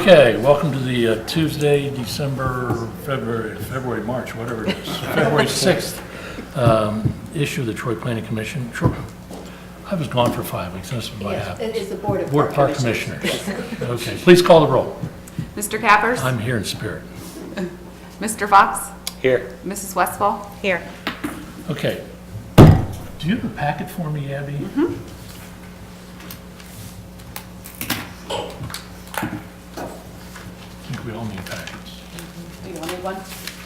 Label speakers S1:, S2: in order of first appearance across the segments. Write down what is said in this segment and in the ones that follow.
S1: Okay, welcome to the Tuesday, February, March, whatever it is, February 6th issue of the Troy Planning Commission. I was gone for 5 weeks, and this is what
S2: Yes,
S1: happened.
S2: it is the Board of
S1: Board of
S2: Park
S1: Park
S2: Commissioners.
S1: Commissioners. Okay, please call the roll.
S3: Mr. Cappers?
S1: I'm here in spirit.
S3: Mr. Fox?
S4: Here.
S3: Mrs. Westfall?
S5: Here.
S1: Okay. Do you have a packet for me, Abby? I think we all need packets.
S2: Do you want me one?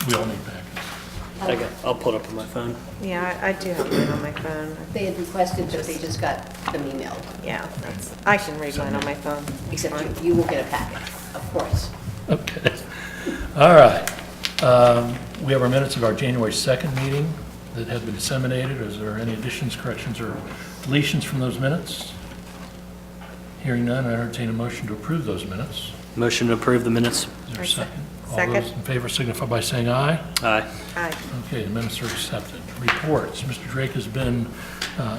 S1: We all need packets.
S4: I'll pull it up on my phone.
S5: Yeah, I do have mine on my phone.
S2: They had requested, but they just got them emailed.
S5: Yeah, I can read mine on my phone.
S2: Except you will get a packet, of course.
S1: Okay. All right. We have our minutes of our January 2nd meeting that have been disseminated. Is there any additions, corrections, or deletions from those minutes? Hearing none, I entertain a motion to approve those minutes.
S4: Motion to approve the minutes.
S1: Is there a second?
S5: Second.
S1: All those in favor signify by saying aye.
S4: Aye.
S5: Aye.
S1: Okay, the minutes are accepted. Reports. Mr. Drake has been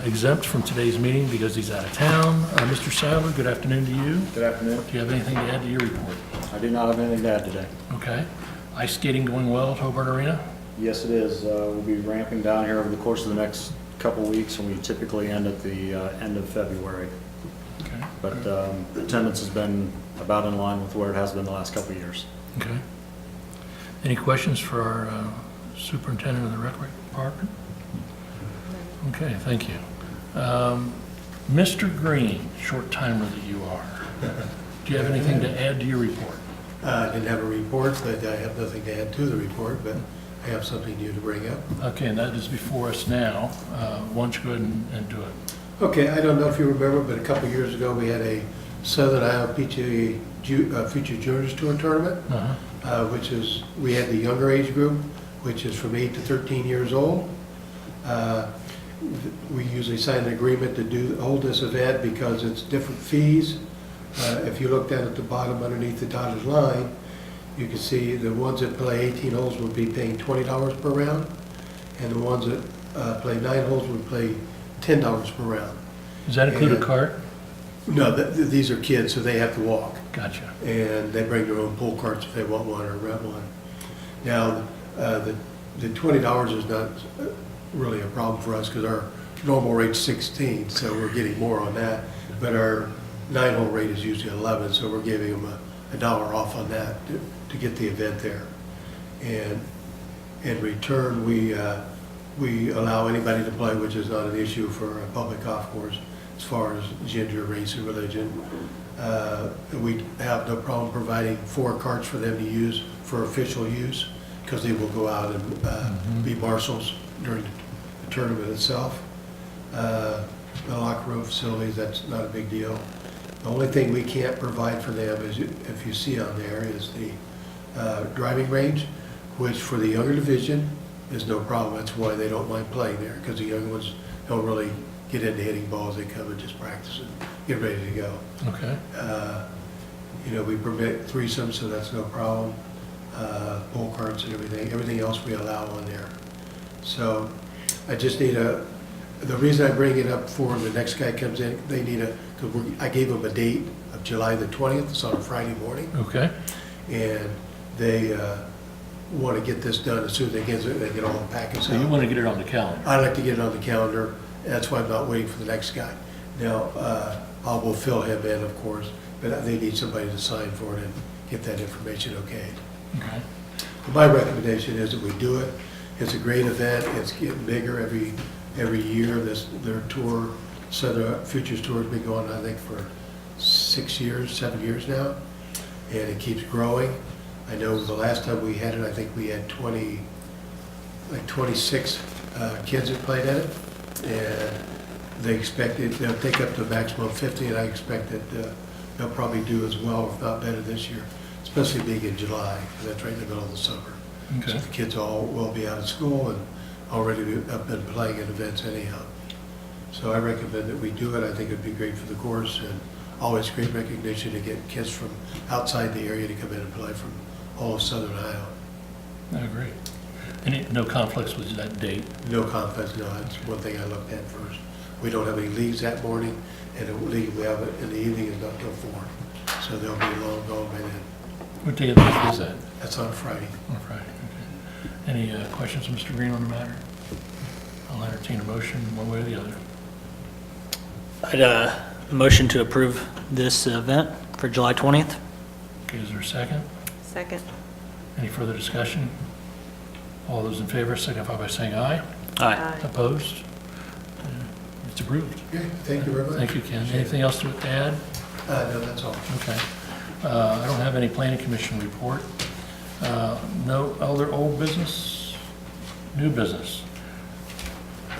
S1: exempt from today's meeting because he's out of town. Mr. Sadler, good afternoon to you.
S6: Good afternoon.
S1: Do you have anything to add to your report?
S6: I do not have anything to add today.
S1: Okay. Ice skating going well at Hobart Arena?
S6: Yes, it is. We'll be ramping down here over the course of the next couple of weeks, and we typically end at the end of February.
S1: Okay.
S6: But attendance has been about in line with where it has been the last couple of years.
S1: Okay. Any questions for our superintendent of the rec department? Okay, thank you. Mr. Green, short timer that you are, do you have anything to add to your report?
S7: I didn't have a report, but I have nothing to add to the report, but I have something new to bring up.
S1: Okay, and that is before us now. Why don't you go ahead and do it?
S7: Okay, I don't know if you remember, but a couple of years ago, we had a Southern Iowa PTA Future Juniors Tour tournament, which is, we had the younger age group, which is from 8 to 13 years old. We usually sign an agreement to hold this event because it's different fees. If you look down at the bottom underneath the dotted line, you can see the ones that play 18 holes would be paying $20 per round, and the ones that play 9 holes would pay $10 per round.
S1: Does that include a
S7: And-
S1: cart?
S7: No, these are kids, so they have to walk,
S1: Gotcha.
S7: and they bring their own pull carts if they want one or rent one. Now, the $20 is not really a problem for us because our normal rate's 16, so we're getting more on that. But our 9-hole rate is usually 11, so we're giving them a $1 off on that to get the event there. And in return, we allow anybody to play, which is not an issue for a public golf course as far as gender, race, and religion. We have no problem providing 4 carts for them to use for official use because they will go out and be marshals during the tournament itself. The locker room facilities, that's not a big deal. The only thing we can't provide for them is, if you see on there, is the driving range, which for the younger division is no problem. That's why they don't mind playing there, because the younger ones don't really get into hitting balls. They come and just practice and get ready to go.
S1: Okay.
S7: We permit threesomes, so that's no problem. Pull carts and everything else we allow on there. So I just need the reason I bring it up for the next guy comes in, they need because I gave them a date of July the 20th, it's on a Friday morning,
S1: Okay.
S7: and they want to get this done as soon as they get all the packets
S1: So you
S7: out.
S1: want to get it on the calendar?
S7: I'd like to get it on the calendar, that's why I'm not waiting for the next guy. Now, I will fill him in, of course, but they need somebody to sign for it and get that information okayed.
S1: Okay.
S7: My recommendation is that we do it. It's a great event. It's getting bigger every year. Their tour, Southern Futures Tour, has been going, I think, for 7 years now, and it keeps growing. I know the last time we had it, I think we had 26 kids that played in it, and they'll take up to a maximum of 50, and I expect that they'll probably do as well, if not better, this year, especially being in July, because that's right in the middle of the summer.
S1: Okay.
S7: So the kids all will be out of school and already have been playing at events anyhow. So I recommend that we do it. I think it'd be great for the course, and always great recognition to get kids from outside the area to come in and play from all of Southern Iowa.
S1: I agree. No conflicts with that date?
S7: No conflicts, no, that's one thing I looked at first. We don't have any leagues that morning, and the league we have in the evening is not till 4. so they'll be long gone by then.
S1: What day of the week is that?
S7: That's on a Friday.
S1: On Friday, okay. Any questions, Mr. Green, on the matter? I'll entertain a motion one way or the other.
S4: I'd motion to approve this event for July 20th.
S1: Okay, is there a second?
S5: Second.
S1: Any further discussion? All those in favor signify by saying aye.
S4: Aye.
S1: Opposed? It's approved.
S7: Okay, thank you very much.
S1: Thank you, Ken. Anything else to add?
S7: No, that's all.
S1: Okay. I don't have any planning commission report. No other old business, new business.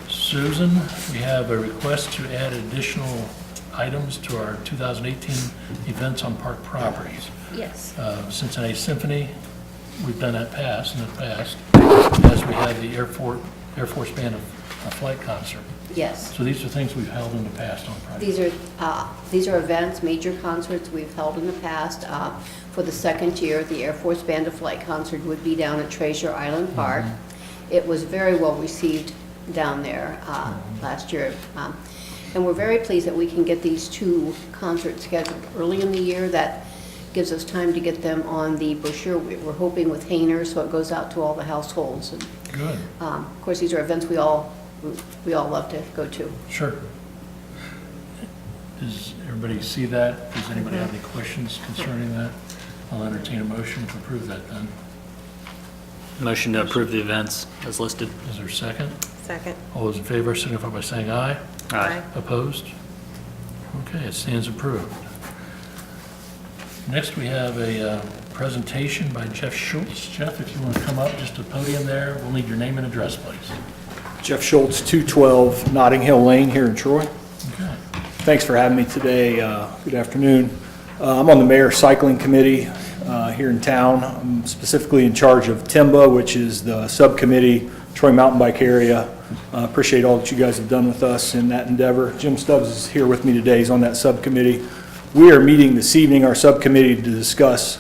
S1: Susan, we have a request to add additional items to our 2018 events on park properties.
S2: Yes.
S1: Cincinnati Symphony, we've done that in the past, as we had the Air Force Band of Flight concert.
S2: Yes.
S1: So these are things we've held in the past on projects.
S2: These are events, major concerts we've held in the past. For the second year, the Air Force Band of Flight concert would be down at Treasure Island Park. It was very well received down there last year. And we're very pleased that we can get these two concerts scheduled early in the year. That gives us time to get them on the brochure. We're hoping with Hainer, so it goes out to all the households. And,
S1: Good.
S2: of course, these are events we all love to go to.
S1: Sure. Does everybody see that? Does anybody have any questions concerning that? I'll entertain a motion to approve that then.
S4: Motion to approve the events as listed.
S1: Is there a second?
S5: Second.
S1: All those in favor signify by saying aye.
S4: Aye.
S1: Opposed? Okay, it stands approved. Next, we have a presentation by Jeff Schultz. Jeff, if you want to come up just to the podium there, we'll need your name and address, please.
S8: Jeff Schultz, 212 Notting Hill Lane here in Troy.
S1: Okay.
S8: Thanks for having me today. Good afternoon. I'm on the Mayor's Cycling Committee here in town. I'm specifically in charge of TIMBA, which is the subcommittee, Troy Mountain Bike Area. Appreciate all that you guys have done with us in that endeavor. Jim Stubbs is here with me today. He's on that subcommittee. We are meeting this evening, our subcommittee, to discuss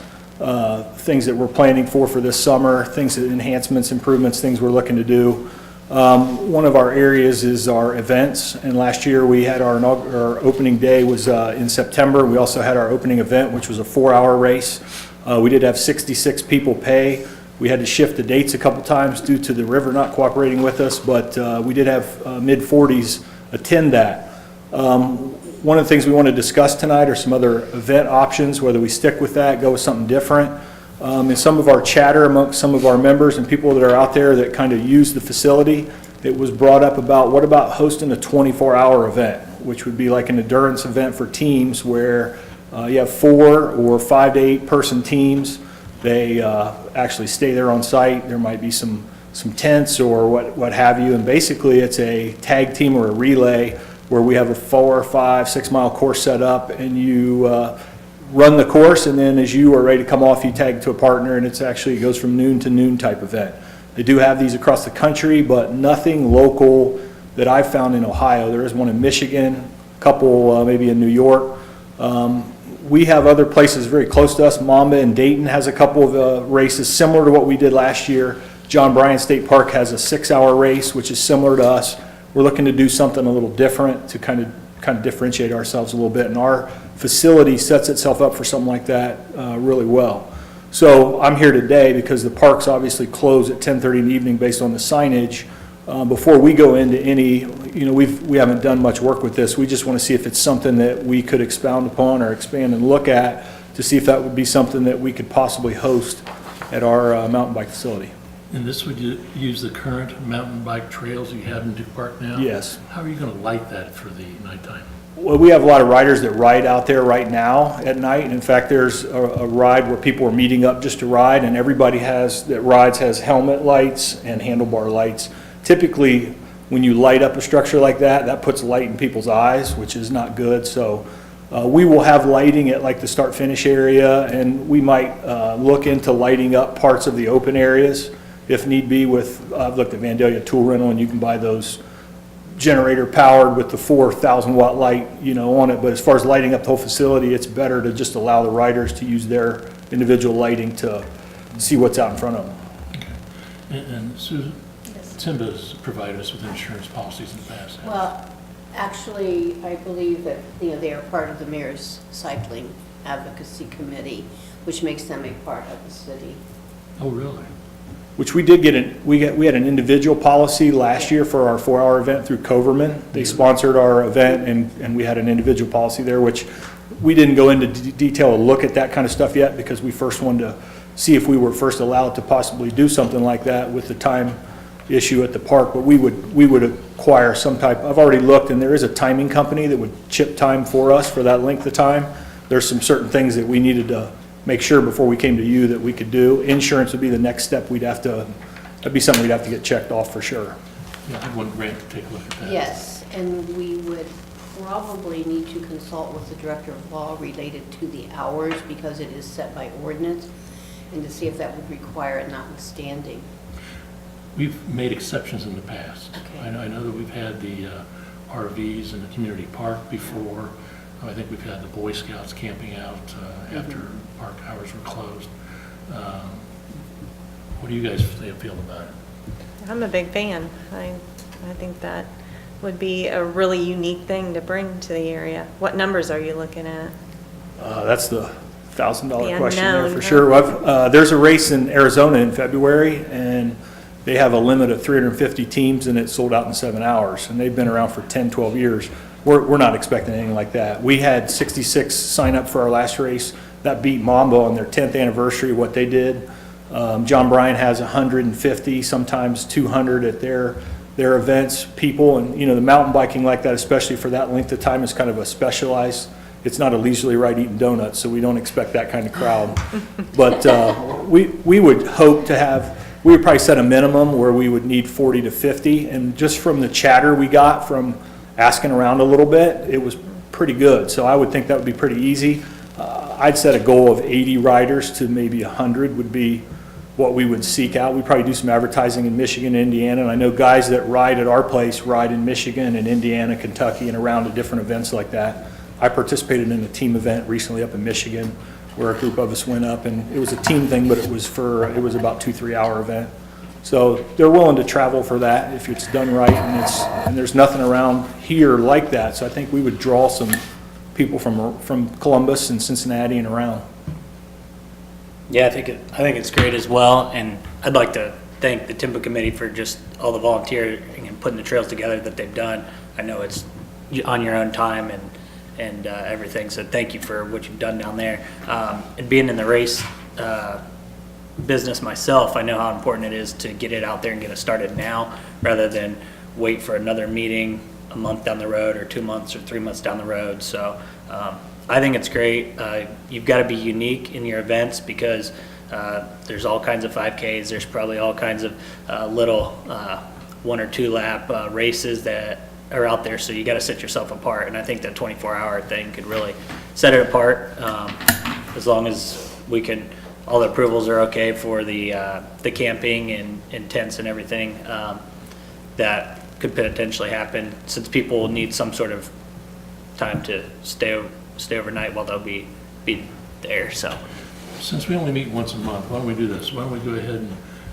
S8: things that we're planning for this summer, things that enhancements, improvements, things we're looking to do. One of our areas is our events, and last year we had our opening day was in September. We also had our opening event, which was a 4-hour race. We did have 66 people pay. We had to shift the dates a couple times due to the river not cooperating with us, but we did have mid-40s attend that. One of the things we want to discuss tonight are some other event options, whether we stick with that, go with something different. In some of our chatter amongst some of our members and people that are out there that kind of use the facility, it was brought up about what about hosting a 24-hour event, which would be like an endurance event for teams where you have 4 or 5 to 8 person teams. They actually stay there on site. There might be some tents or what have you, and basically it's a tag team or a relay where we have a 4, 5, 6 mile course set up, and you run the course, and then as you are ready to come off, you tag to a partner, and it goes from noon to noon type event. They do have these across the country, but nothing local that I've found in Ohio. There is one in Michigan, a couple maybe in New York. We have other places very close to us. Mamba in Dayton has a couple of races similar to what we did last year. John Bryan State Park has a 6-hour race, which is similar to us. We're looking to do something a little different to kind of differentiate ourselves a little bit, and our facility sets itself up for something like that really well. So I'm here today because the parks obviously close at 10:30 in the evening based on the signage. Before we go into any, we haven't done much work with this. We just want to see if it's something that we could expound upon or expand and look at to see if that would be something that we could possibly host at our mountain bike facility.
S1: And this would use the current mountain bike trails you have in Duke Park now?
S8: Yes.
S1: How are you going to light that for the nighttime?
S8: Well, we have a lot of riders that ride out there right now at night. And in fact, there's a ride where people are meeting up just to ride, and everybody that rides has helmet lights and handlebar lights. Typically, when you light up a structure like that, that puts light in people's eyes, which is not good. So we will have lighting at like the start-finish area, and we might look into lighting up parts of the open areas if need be. I've looked at Vandalia Tool Rental, and you can buy those generator powered with the 4,000 watt light, on it. But as far as lighting up the whole facility, it's better to just allow the riders to use their individual lighting to see what's out in front of them.
S1: Okay. And Susan, TIMBA's provided us with insurance policies in the past.
S2: Well, actually, I believe that, they are part of the mayor's cycling Advocacy Committee, which makes them a part of the city.
S1: Oh, really?
S8: Which we did get, we had an individual policy last year for our 4-hour event through Coverman. They sponsored our event, and we had an individual policy there, which we didn't go into detail to look at that kind of stuff yet, because we first wanted to see if we were first allowed to possibly do something like that with the time issue at the park. But we would acquire some type, I've already looked, and there is a timing company that would chip time for us for that length of time. There's some certain things that we needed to make sure before we came to you that we could do. Insurance would be the next step. That'd be something we'd have to get checked off for sure.
S1: Yeah, I'd want Grant to take a look at that.
S2: Yes, and we would probably need to consult with the Director of Law related to the hours, because it is set by ordinance, and to see if that would require it notwithstanding.
S1: We've made exceptions in the past.
S2: Okay.
S1: I know that we've had the RVs in the community park before. I think we've had the Boy Scouts camping out after park hours were closed. What do you guys feel about it?
S5: I'm a big fan. I think that would be a really unique thing to bring to the area. What numbers are you looking at?
S8: That's the $1,000
S5: The
S8: question there
S5: unknown,
S8: for
S5: huh?
S8: sure. There's a race in Arizona in February, and they have a limit of 350 teams, and it's sold out in 7 hours, and they've been around for 10, 12 years. We're not expecting anything like that. We had 66 sign up for our last race. That beat Mambo on their 10th anniversary, what they did. John Bryan has 150, sometimes 200 at their events, people. And, you know, the mountain biking like that, especially for that length of time, is kind of a specialized, it's not a leisurely ride eating donuts, so we don't expect that kind of crowd. But we would hope to have, we would probably set a minimum where we would need 40 to 50. And just from the chatter we got from asking around a little bit, it was pretty good. So I would think that would be pretty easy. I'd set a goal of 80 riders to maybe 100 would be what we would seek out. We'd probably do some advertising in Michigan, Indiana, and I know guys that ride at our place ride in Michigan and Indiana, Kentucky, and around at different events like that. I participated in a team event recently up in Michigan where a group of us went up, and it was a team thing, but it was about 2-3 hour event. So they're willing to travel for that if it's done right, and there's nothing around here like that. So I think we would draw some people from Columbus and Cincinnati and around.
S4: Yeah, I think it's great as well, and I'd like to thank the Timber Committee for just all the volunteering and putting the trails together that they've done. I know it's on your own time and everything, so thank you for what you've done down there. And being in the race business myself, I know how important it is to get it out there and get it started now, rather than wait for another meeting a month down the road, or 2 months or 3 months down the road. So I think it's great. You've got to be unique in your events, because there's all kinds of 5Ks. There's probably all kinds of little 1 or 2 lap races that are out there. So you got to set yourself apart. And I think that 24-hour thing could really set it apart, as long as we can. All the approvals are okay for the camping and tents and everything. That could potentially happen, since people need some sort of time to stay overnight while they'll be there. So
S1: Since we only meet once a month, why don't we do this? Why don't we go ahead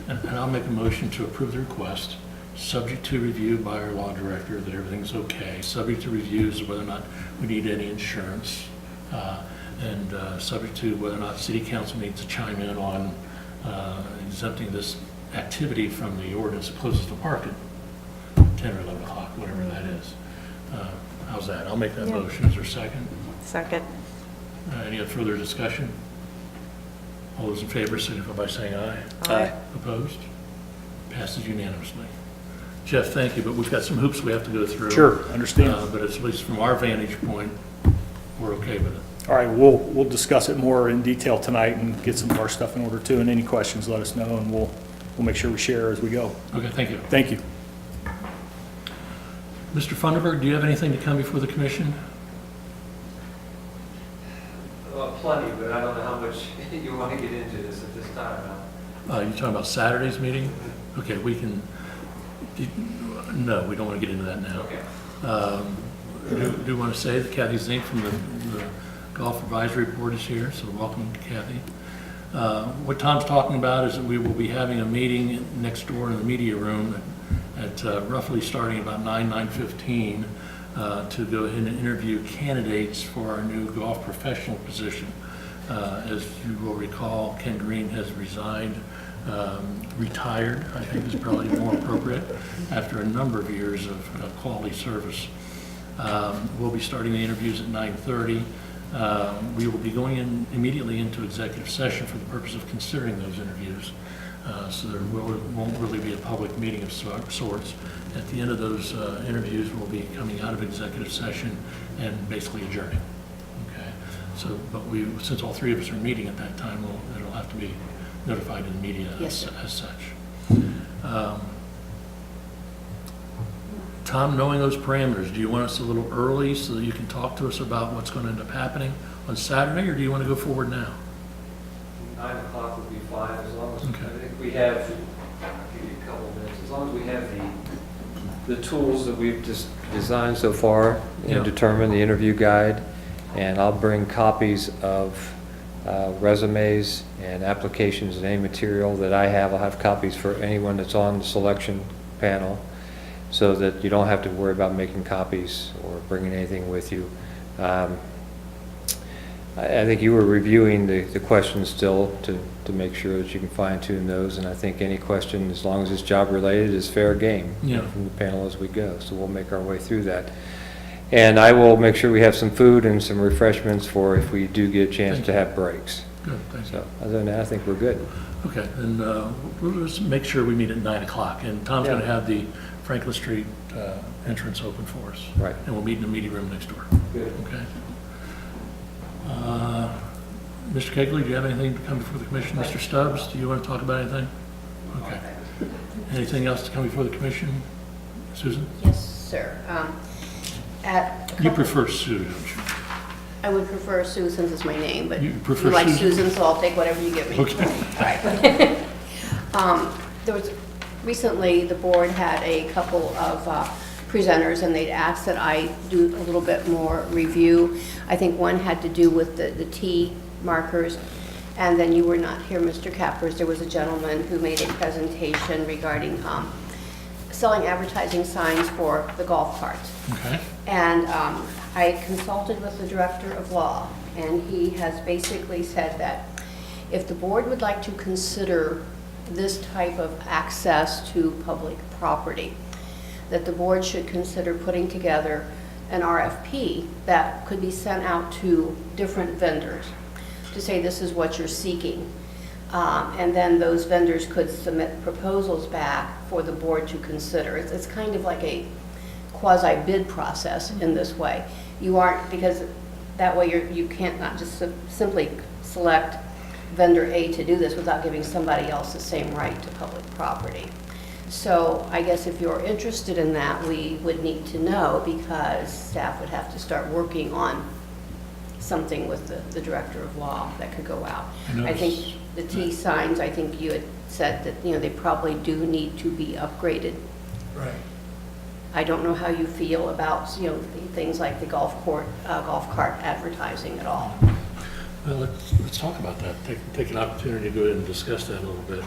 S1: and I'll make a motion to approve the request, subject to review by our law director that everything's okay, subject to reviews of whether or not we need any insurance, and subject to whether or not city council needs to chime in on exempting this activity from the ordinance that closes the park at 10 or 11 o'clock, whatever that is. How's that? I'll make that motion. Is there a second?
S5: Second.
S1: Any further discussion? All those in favor signify by saying aye.
S5: Aye.
S1: Opposed? Passes unanimously. Jeff, thank you, but we've got some hoops we have to go through.
S8: Sure, understand.
S1: But at least from our vantage point, we're okay with it.
S8: All right, we'll discuss it more in detail tonight and get some of our stuff in order too. And any questions, let us know, and we'll make sure we share as we go.
S1: Okay, thank you.
S8: Thank you.
S1: Mr. Funderburg, do you have anything to come before the commission?
S9: Plenty, but I don't know how much you want to get into this at this time.
S1: You're talking about Saturday's meeting? Okay, we can, no, we don't want to get into that now.
S9: Okay.
S1: Do want to say that Kathy Zink from the Golf Advisory Board is here, so welcome to Kathy. What Tom's talking about is that we will be having a meeting next door in the media room at roughly starting about 9:15 to go ahead and interview candidates for our new golf professional position. As you will recall, Ken Green has resigned, retired, I think is probably more appropriate, after a number of years of quality service. We'll be starting the interviews at 9:30. We will be going in immediately into executive session for the purpose of considering those interviews. So there won't really be a public meeting of sorts. At the end of those interviews, we'll be coming out of executive session and basically adjourning. Okay. So, but since all three of us are meeting at that time, it'll have to be notified in the media
S2: Yes,
S1: as
S2: sir.
S1: such. Tom, knowing those parameters, do you want us a little early so that you can talk to us about what's going to end up happening on Saturday, or do you want to go forward now?
S9: 9 o'clock would be fine, as long as, I
S1: Okay.
S9: think we have, I'll give you a couple of minutes, as long as we have the tools that we've just designed so far
S1: Yeah.
S9: and determine the interview guide, and I'll bring copies of resumes and applications and any material that I have. I'll have copies for anyone that's on the selection panel, so that you don't have to worry about making copies or bringing anything with you. I think you were reviewing the questions still to make sure that you can fine tune those, and I think any question, as long as it's job related, is fair game
S1: Yeah.
S9: from the panel as we go. So we'll make our way through that. And I will make sure we have some food and some refreshments for if we do get a chance
S1: Thank
S9: to
S1: you.
S9: have breaks.
S1: Good, thank you.
S9: So other than that, I think we're good.
S1: Okay, and we'll just make sure we meet at 9 o'clock, and Tom's going to
S9: Yeah.
S1: have the Franklin Street entrance open for us.
S9: Right.
S1: And we'll meet in the meeting room next door.
S9: Good.
S1: Okay. Mr. Kegley, do you have anything to come before the commission? Mr. Stubbs, do you want to talk about anything? Okay. Anything else to come before the commission? Susan?
S2: Yes, sir. At a
S1: You
S2: couple-
S1: prefer Sue, don't you?
S2: I would prefer Sue since it's my name, but
S1: You
S2: you
S1: prefer
S2: like
S1: Susan?
S2: Susan, so I'll take whatever you give me.
S1: Okay.
S2: Right. There was, recently, the board had a couple of presenters, and they'd asked that I do a little bit more review. I think one had to do with the T markers, and then you were not here, Mr. Cappers. There was a gentleman who made a presentation regarding selling advertising signs for the golf carts.
S1: Okay.
S2: And I consulted with the Director of Law, and he has basically said that if the board would like to consider this type of access to public property, that the board should consider putting together an RFP that could be sent out to different vendors to say this is what you're seeking. And then those vendors could submit proposals back for the board to consider. It's kind of like a quasi-bid process in this way. You aren't, because that way you can't not just simply select vendor A to do this without giving somebody else the same right to public property. So I guess if you're interested in that, we would need to know, because staff would have to start working on something with the Director of Law that could go out. I think the T signs, I think you had said that, they probably do need to be upgraded.
S7: Right.
S2: I don't know how you feel about, things like the golf cart advertising at all.
S1: Well, let's talk about that. Take an opportunity to go ahead and discuss that a little bit.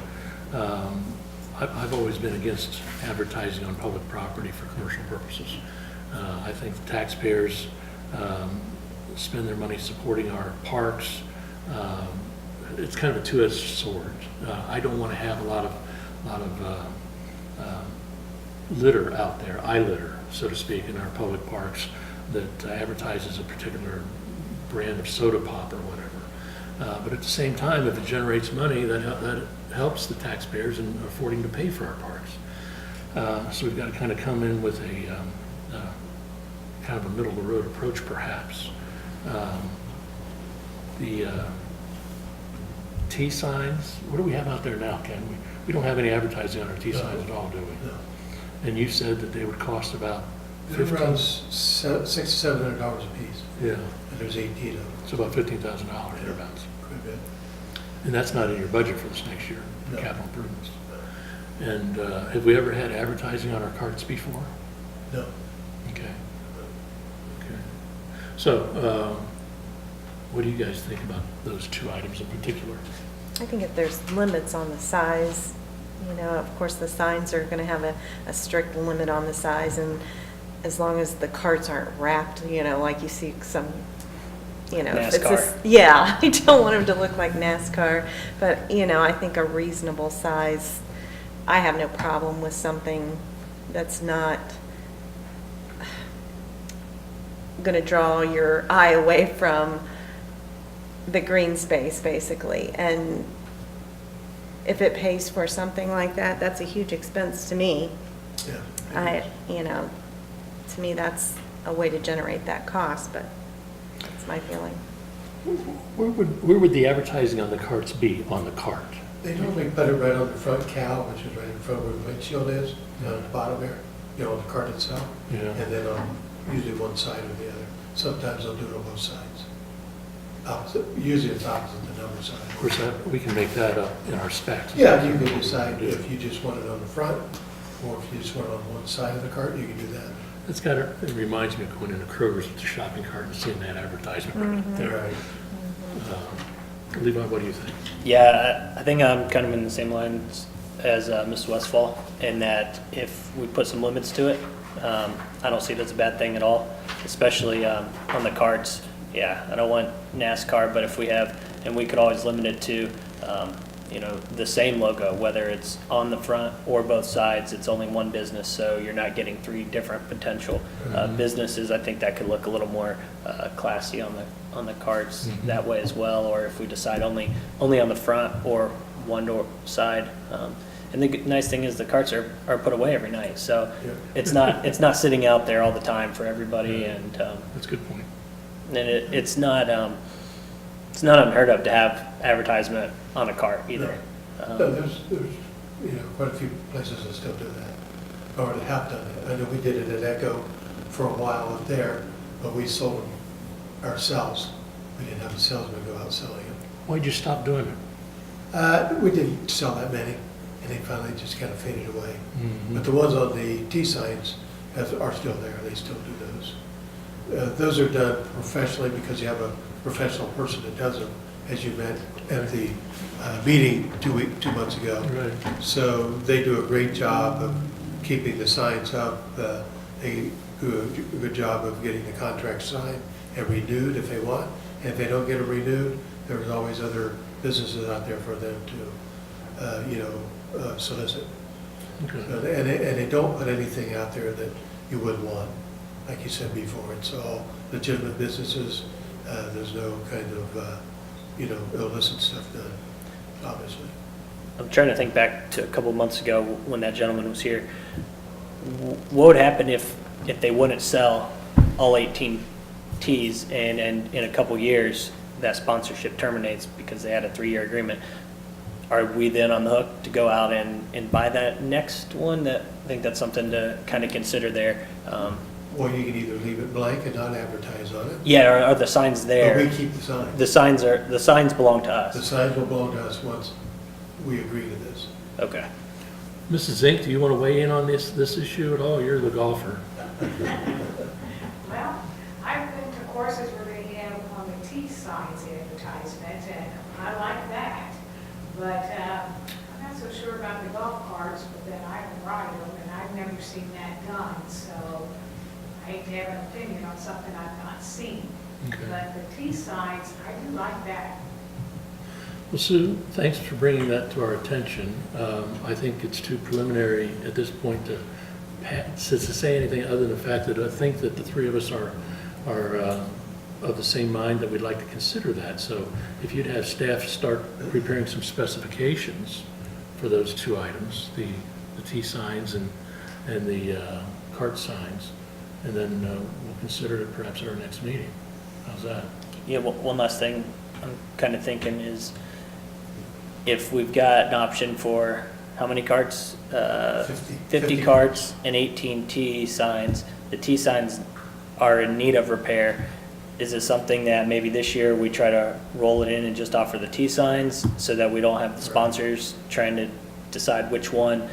S1: I've always been against advertising on public property for commercial purposes. I think the taxpayers spend their money supporting our parks. It's kind of a two-edged sword. I don't want to have a lot of litter out there, eye litter, so to speak, in our public parks that advertises a particular brand of soda pop or whatever. But at the same time, if it generates money, that helps the taxpayers in affording to pay for our parks. So we've got to kind of come in with a kind of a middle-of-the-road approach, perhaps. The T signs, what do we have out there now, Ken? We don't have any advertising on our T signs at all, do we?
S7: No.
S1: And you said that they would cost about
S7: They're around $600 to $700 a piece,
S1: Yeah,
S7: and there's 18 of them.
S1: it's about $15,000 thereabouts.
S7: Quite a bit.
S1: And that's not in your budget for this next year,
S7: No.
S1: capital improvements. And have we ever had advertising on our carts before?
S7: No.
S1: Okay. Okay. So, what do you guys think about those two items in particular?
S5: I think if there's limits on the size, of course, the signs are going to have a strict limit on the size, and as long as the carts aren't wrapped, like you see some, if it's
S4: NASCAR.
S5: yeah, I don't want them to look like NASCAR, but, I think a reasonable size, I have no problem with something that's not going to draw your eye away from the green space, basically. And if it pays for something like that, that's a huge expense to me.
S7: Yeah.
S5: To me, that's a way to generate that cost, but that's my feeling.
S1: Where would the advertising on the carts be on the cart?
S7: They normally put it right on the front cow, which is right in front where the windshield is, down at the bottom there, on the cart itself.
S1: Yeah.
S7: And then on usually one side or the other. Sometimes they'll do it on both sides. Opposite, usually it's opposite the number side.
S1: Of course, we can make that up in our specs.
S7: Yeah, you can decide if you just want it on the front, or if you just want it on one side of the cart, you can do that.
S1: It reminds me of going into Kroger's with the shopping cart and seeing that advertisement right there.
S7: Right.
S1: Levi, what do you think?
S4: Yeah, I think I'm kind of in the same lines as Ms. Westfall, in that if we put some limits to it, I don't see it as a bad thing at all, especially on the carts. Yeah, I don't want NASCAR, but if we have, and we could always limit it to, the same logo, whether it's on the front or both sides, it's only one business, so you're not getting 3 different potential businesses. I think that could look a little more classy on the carts that way as well, or if we decide only on the front or one door side. And the nice thing is the carts are put away every night, so
S7: Yeah.
S4: it's not sitting out there all the time for everybody, and
S1: That's a good point.
S4: it's not unheard of to have advertisement on a cart either.
S7: No, there's quite a few places that still do that, or that have done it. I know we did it at Echo for a while up there, but we sold them ourselves. We didn't have a salesman go out selling them.
S1: Why'd you stop doing it?
S7: We didn't sell that many, and they finally just kind of faded away. But the ones on the T signs are still there, they still do those. Those are done professionally because you have a professional person that does them, as you met at the meeting 2 months ago.
S1: Right.
S7: So they do a great job of keeping the signs up. They do a good job of getting the contract signed and renewed if they want. And if they don't get it renewed, there's always other businesses out there for them to, solicit.
S1: Okay.
S7: And they don't put anything out there that you wouldn't want. Like you said before, it's all legitimate businesses. There's no kind of, illicit stuff done, obviously.
S4: I'm trying to think back to a couple months ago when that gentleman was here. What would happen if they wouldn't sell all 18 tees and in a couple years that sponsorship terminates because they had a 3-year agreement? Are we then on the hook to go out and buy that next one? I think that's something to kind of consider there.
S7: Or you can either leave it blank and not advertise on it.
S4: Yeah, are the signs
S7: But
S4: there?
S7: we keep the signs.
S4: The signs belong to
S7: The
S4: us.
S7: signs will belong to us once we agree to this.
S4: Okay.
S1: Mrs. Zink, do you want to weigh in on this issue at all? You're the golfer.
S10: Well, I've been to courses where they have on the T signs advertisement, and I like that. But I'm not so sure about the golf carts, but then I don't ride them, and I've never seen that done, so I hate to have an opinion on something I've not seen.
S1: Okay.
S10: But the T signs, I do like that.
S1: Well, Sue, thanks for bringing that to our attention. I think it's too preliminary at this point to say anything other than the fact that I think that the 3 of us are of the same mind that we'd like to consider that. So if you'd have staff start preparing some specifications for those 2 items, the T signs and the cart signs, and then we'll consider it perhaps at our next meeting. How's that?
S4: Yeah, one last thing I'm kind of thinking is if we've got an option for how many carts? 50 carts and 18 T signs. The T signs are in need of repair. Is it something that maybe this year we try to roll it in and just offer the T signs so that we don't have the sponsors trying to decide which one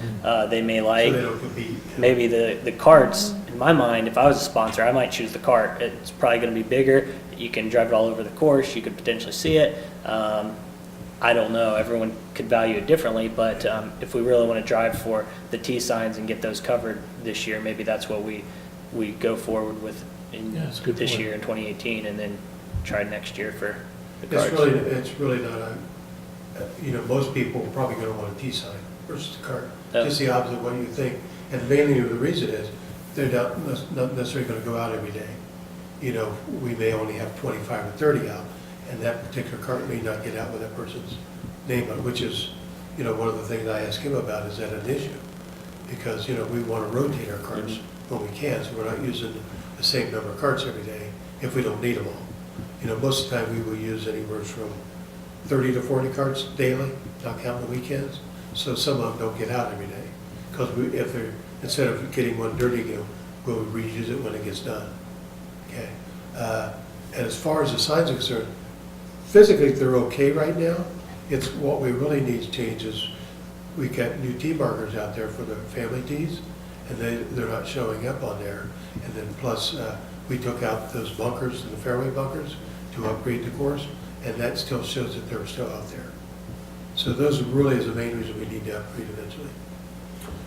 S4: they may like?
S7: So they don't compete.
S4: Maybe the carts, in my mind, if I was a sponsor, I might choose the cart. It's probably going to be bigger. You can drive it all over the course. You could potentially see it. I don't know. Everyone could value it differently, but if we really want to drive for the T signs and get those covered this year, maybe that's what we we go forward with in
S1: Yeah, that's a good
S4: this
S1: point.
S4: year in 2018, and then try next year for the
S7: It's
S4: cards.
S7: it's really not a, most people are probably gonna want a T sign versus a cart.
S4: Yeah.
S7: Just the opposite of what you think. And mainly the reason is, they're not necessarily gonna go out every day. We may only have 25 or 30 out, and that particular cart may not get out with that person's name on it, which is, one of the things I asked him about, is that an issue? Because, we wanna rotate our carts when we can, so we're not using the same number of carts every day if we don't need them all. Most of the time, we will use anywhere from 30 to 40 carts daily, not counting the weekends. So some of them don't get out every day. Because if they're, instead of getting one dirty, we'll reuse it when it gets done. Okay. And as far as the signs are concerned, physically, they're okay right now. It's what we really need to change is, we got new tee markers out there for the family tees, and they're not showing up on there. And then plus, we took out those bunkers and the fairway bunkers to upgrade the course, and that still shows that they're still out there. So those really is the main reason we need to upgrade eventually,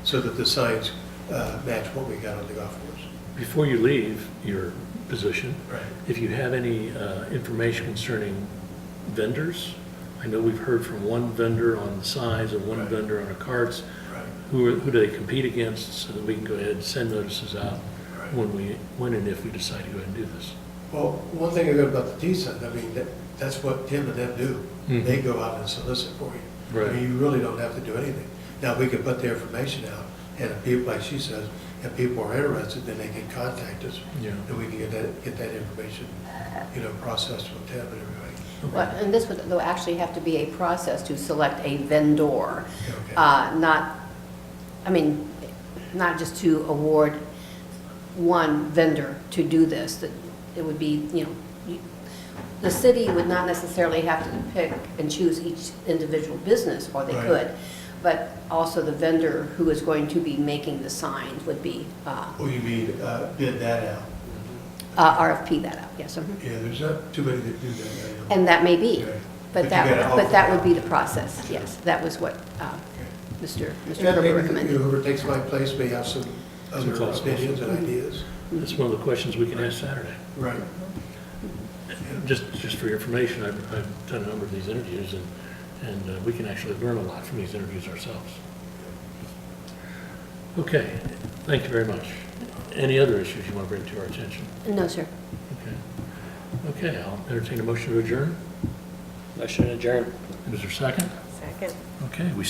S7: so that the signs match what we got on the golf course.
S1: Before you leave your position,
S7: Right.
S1: if you have any information concerning vendors, I know we've heard from one vendor on the signs and one
S7: Right.
S1: vendor on the carts.
S7: Right.
S1: Who do they compete against, so that we can go ahead and send notices out
S7: Right.
S1: when and if we decide to go ahead and do this?
S7: Well, one thing I got about the tee sign, that's what Tim and them do.
S1: Mhm.
S7: They go out and solicit for you.
S1: Right.
S7: You really don't have to do anything. Now, we can put the information out, and if people, like she says, if people are interested, then they can contact us.
S1: Yeah.
S7: And we can get that information, processed with Tim and everybody.
S2: Well, and this would, there'll actually have to be a process to select a vendor,
S7: Okay.
S2: not just to award one vendor to do this. That it would be, the city would not necessarily have to pick and choose each individual business, or they
S7: Right.
S2: could, but also the vendor who is going to be making the signs would be
S7: Well, you mean, bid that out?
S2: RFP that out, yes.
S7: Yeah, there's not too many that do that right now.
S2: And that may be,
S7: Okay.
S2: but
S7: you gotta
S2: but that
S7: offer
S2: would be
S7: it.
S2: the process, yes. That was what Mr.
S7: And
S2: Kerber
S7: maybe,
S2: recommended.
S7: whoever takes my place may have some other
S1: thoughts.
S7: opinions and ideas.
S1: That's one of the questions we can ask Saturday.
S7: Right.
S1: Just for your information, I've done a number of these interviews, and we can actually learn a lot from these interviews ourselves. Okay, thank you very much. Any other issues you want to bring to our attention?
S2: No, sir.
S1: Okay, I'll entertain a motion to adjourn.
S4: Motion adjourned.
S1: Is there a second?
S5: Second.
S1: Okay, we